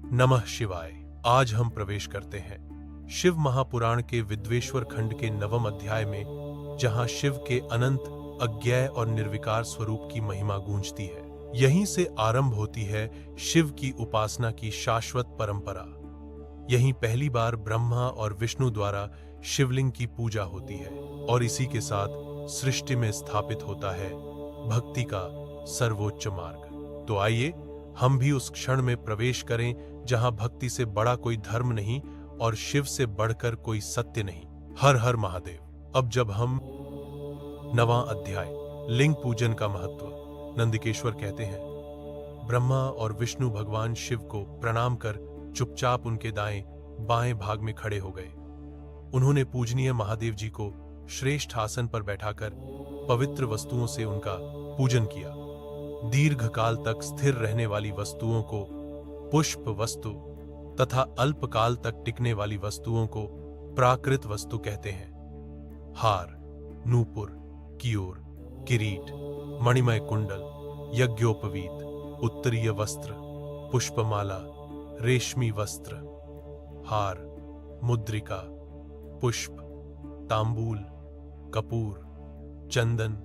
नमः शिवाय। आज हम प्रवेश करते हैं शिव महापुराण के विद्वेश्वर खंड के नवम अध्याय में, जहां शिव के अनंत, अज्ञेय और निर्विकार स्वरूप की महिमा गूंजती है। यहीं से आरंभ होती है शिव की उपासना की शाश्वत परंपरा। यहीं पहली बार ब्रह्मा और विष्णु द्वारा शिवलिंग की पूजा होती है और इसी के साथ सृष्टि में स्थापित होता है भक्ति का सर्वोच्च मार्ग। तो आइए हम भी उस क्षण में प्रवेश करें जहां भक्ति से बड़ा कोई धर्म नहीं और शिव से बढ़कर कोई सत्य नहीं। हर हर महादेव। अब जब हम नवां अध्याय, लिंग पूजन का महत्व। नंदिकेश्वर कहते हैं, ब्रह्मा और विष्णु भगवान शिव को प्रणाम कर चुपचाप उनके दाएं बाएं भाग में खड़े हो गए। उन्होंने पूजनीय महादेव जी को श्रेष्ठ आसन पर बैठाकर पवित्र वस्तुओं से उनका पूजन किया। दीर्घ काल तक स्थिर रहने वाली वस्तुओं को पुष्प वस्तु तथा अल्पकाल तक टिकने वाली वस्तुओं को प्राकृत वस्तु कहते हैं। हार, नूपुर, कियोर, किरीट, मणिमय कुंडल, यज्ञोपवीत, उत्तरीय वस्त्र, पुष्पमाला, रेशमी वस्त्र, हार, मुद्रिका, पुष्प, तांबूल, कपूर, चंदन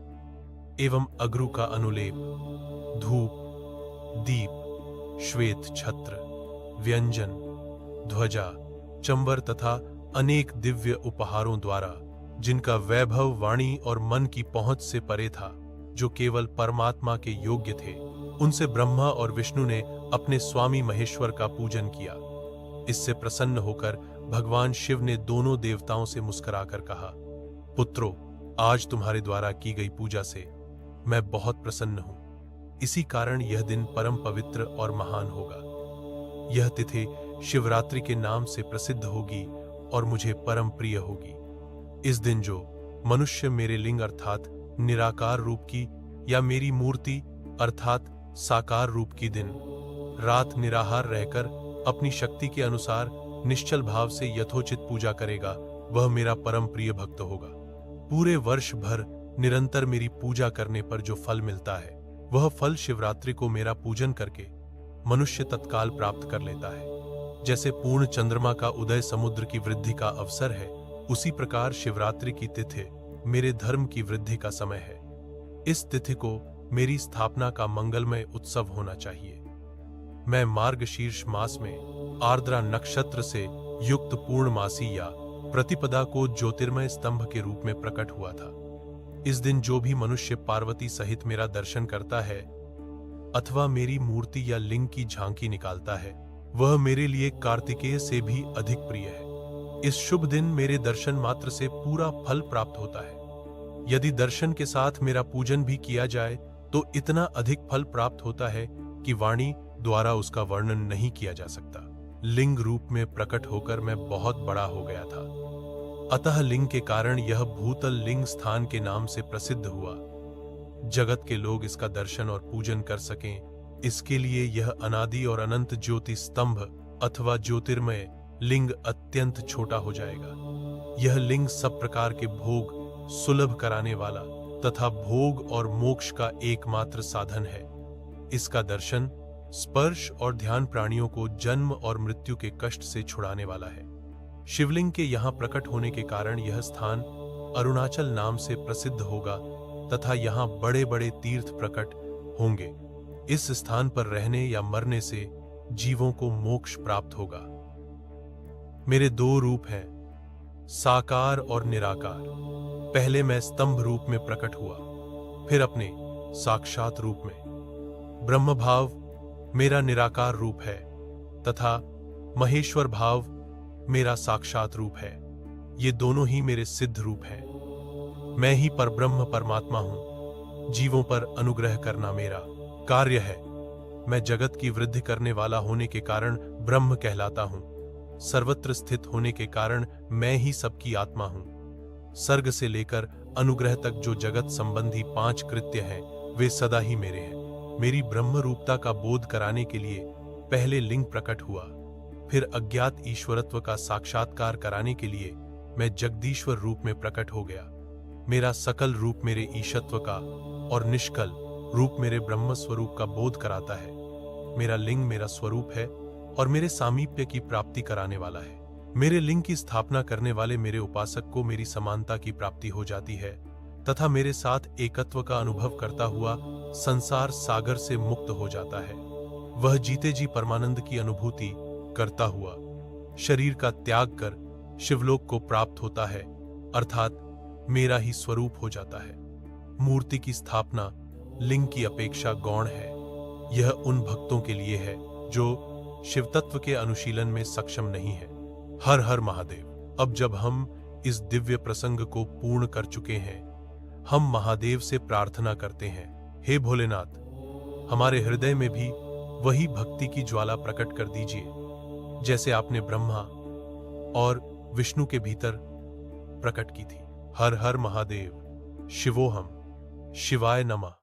एवं अगरू का अनुलेप, धूप, दीप, श्वेत छत्र, व्यंजन, ध्वजा, चंवर तथा अनेक दिव्य उपहारों द्वारा, जिनका वैभव वाणी और मन की पहुंच से परे था, जो केवल परमात्मा के योग्य थे, उनसे ब्रह्मा और विष्णु ने अपने स्वामी महेश्वर का पूजन किया। इससे प्रसन्न होकर भगवान शिव ने दोनों देवताओं से मुस्कुराकर कहा, पुत्रों, आज तुम्हारे द्वारा की गई पूजा से मैं बहुत प्रसन्न हूं। इसी कारण यह दिन परम पवित्र और महान होगा। यह तिथि शिवरात्रि के नाम से प्रसिद्ध होगी और मुझे परम प्रिय होगी। इस दिन जो मनुष्य मेरे लिंग अर्थात निराकार रूप की या मेरी मूर्ति अर्थात साकार रूप की दिन रात निराहार रहकर अपनी शक्ति के अनुसार निश्चल भाव से यथोचित पूजा करेगा, वह मेरा परम प्रिय भक्त होगा। पूरे वर्ष भर निरंतर मेरी पूजा करने पर जो फल मिलता है, वह फल शिवरात्रि को मेरा पूजन करके मनुष्य तत्काल प्राप्त कर लेता है। जैसे पूर्ण चंद्रमा का उदय समुद्र की वृद्धि का अवसर है, उसी प्रकार शिवरात्रि की तिथि मेरे धर्म की वृद्धि का समय है। इस तिथि को मेरी स्थापना का मंगलमय उत्सव होना चाहिए। मैं मार्गशीर्ष मास में आर्द्रा नक्षत्र से युक्त पूर्णमासी या प्रतिपदा को ज्योतिर्मय स्तंभ के रूप में प्रकट हुआ था। इस दिन जो भी मनुष्य पार्वती सहित मेरा दर्शन करता है अथवा मेरी मूर्ति या लिंग की झांकी निकालता है, वह मेरे लिए कार्तिकेय से भी अधिक प्रिय है। इस शुभ दिन मेरे दर्शन मात्र से पूरा फल प्राप्त होता है। यदि दर्शन के साथ मेरा पूजन भी किया जाए तो इतना अधिक फल प्राप्त होता है कि वाणी द्वारा उसका वर्णन नहीं किया जा सकता। लिंग रूप में प्रकट होकर मैं बहुत बड़ा हो गया था, अतः लिंग के कारण यह भूतल लिंग स्थान के नाम से प्रसिद्ध हुआ। जगत के लोग इसका दर्शन और पूजन कर सकें, इसके लिए यह अनादि और अनंत ज्योति स्तंभ अथवा ज्योतिर्मय लिंग अत्यंत छोटा हो जाएगा। यह लिंग सब प्रकार के भोग सुलभ कराने वाला तथा भोग और मोक्ष का एकमात्र साधन है। इसका दर्शन, स्पर्श और ध्यान प्राणियों को जन्म और मृत्यु के कष्ट से छुड़ाने वाला है। शिवलिंग के यहाँ प्रकट होने के कारण यह स्थान अरुणाचल नाम से प्रसिद्ध होगा तथा यहाँ बड़े बड़े तीर्थ प्रकट होंगे। इस स्थान पर रहने या मरने से जीवों को मोक्ष प्राप्त होगा। मेरे दो रूप हैं, साकार और निराकार। पहले मैं स्तंभ रूप में प्रकट हुआ, फिर अपने साक्षात रूप में। ब्रह्म भाव मेरा निराकार रूप है तथा महेश्वर भाव मेरा साक्षात रूप है। ये दोनों ही मेरे सिद्ध रूप हैं। मैं ही परब्रह्म परमात्मा हूं। जीवों पर अनुग्रह करना मेरा कार्य है। मैं जगत की वृद्धि करने वाला होने के कारण ब्रह्म कहलाता हूं। सर्वत्र स्थित होने के कारण मैं ही सबकी आत्मा हूं। सर्ग से लेकर अनुग्रह तक जो जगत संबंधी 5 कृत्य हैं, वे सदा ही मेरे हैं। मेरी ब्रह्म रूपता का बोध कराने के लिए पहले लिंग प्रकट हुआ, फिर अज्ञात ईश्वरत्व का साक्षात्कार कराने के लिए मैं जगदीश्वर रूप में प्रकट हो गया। मेरा सकल रूप मेरे ईशत्व का और निष्कल रूप मेरे ब्रह्म स्वरूप का बोध कराता है। मेरा लिंग मेरा स्वरूप है, और मेरे सामीप्य की प्राप्ति कराने वाला है। मेरे लिंग की स्थापना करने वाले मेरे उपासक को मेरी समानता की प्राप्ति हो जाती है तथा मेरे साथ एकत्व का अनुभव करता हुआ संसार सागर से मुक्त हो जाता है। वह जीते जी परमानंद की अनुभूति करता हुआ शरीर का त्याग कर शिवलोक को प्राप्त होता है, अर्थात मेरा ही स्वरूप हो जाता है। मूर्ति की स्थापना लिंग की अपेक्षा गौण है। यह उन भक्तों के लिए है जो शिव तत्व के अनुशीलन में सक्षम नहीं है। हर हर महादेव। अब जब हम इस दिव्य प्रसंग को पूर्ण कर चुके हैं, हम महादेव से प्रार्थना करते हैं, हे भोलेनाथ, हमारे हृदय में भी वही भक्ति की ज्वाला प्रकट कर दीजिए जैसे आपने ब्रह्मा और विष्णु के भीतर प्रकट की थी। हर हर महादेव। शिवोहम। शिवाय नमः।